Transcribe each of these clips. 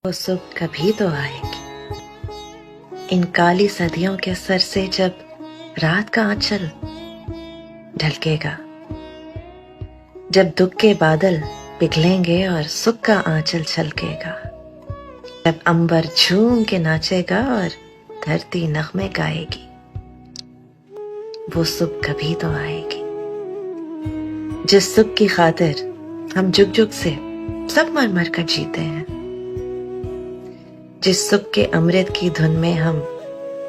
वो सुबह कभी तो आएगी, इन काली सदियों के सर से जब रात का आंचल ढलकेगा, जब दुख के बादल पिघलेंगे और सुख का आंचल छलकेगा, जब अंबर झूम के नाचेगा और धरती नगमे गाएगी, वो सुबह कभी तो आएगी। जिस सुख की खातिर हम जुग जुग से सब मर मर कर जीते हैं, जिस सुख के अमृत की धुन में हम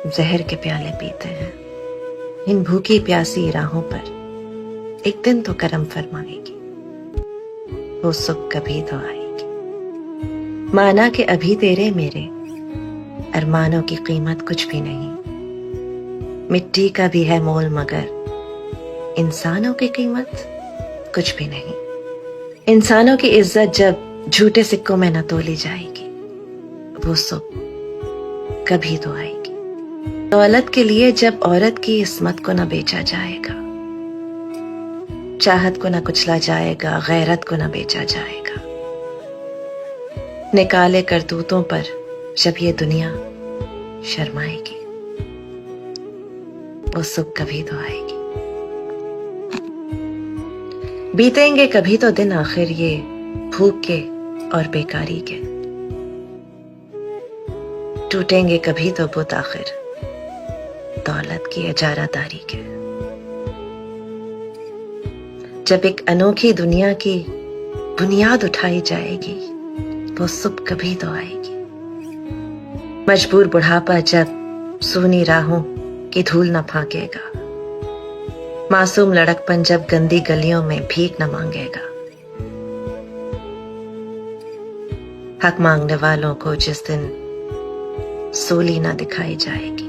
जहर के प्याले पीते हैं, इन भूखी प्यासी राहों पर एक दिन तो करम फरमाएगी, वो सुख कभी तो आएगी। माना कि अभी तेरे मेरे अरमानों की कीमत कुछ भी नहीं, मिट्टी का भी है मोल मगर इंसानों की कीमत कुछ भी नहीं। इंसानों की इज्जत जब झूठे सिक्कों में न तोली जाएगी, वो सुबह कभी तो आएगी। दौलत के लिए जब औरत की इस्मत को न बेचा जाएगा, चाहत को न कुचला जाएगा, गैरत को न बेचा जाएगा, निकाले करतूतों पर जब ये दुनिया शर्माएगी, वो सुबह कभी तो आएगी। बीतेंगे कभी तो दिन आखिर ये भूख के और बेकारी के, टूटेंगे कभी तो बुत आखिर दौलत की इजारादारी के। जब एक अनोखी दुनिया की बुनियाद उठाई जाएगी, वो सुबह कभी तो आएगी। मजबूर बुढ़ापा जब सूनी राहों की धूल न फाकेगा, मासूम लड़कपन जब गंदी गलियों में भीख न मांगेगा, हक मांगने वालों को जिस दिन सूली ना दिखाई जाएगी,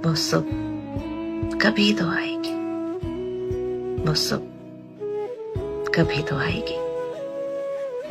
वो सुबह कभी तो आएगी, वो सुबह कभी तो आएगी।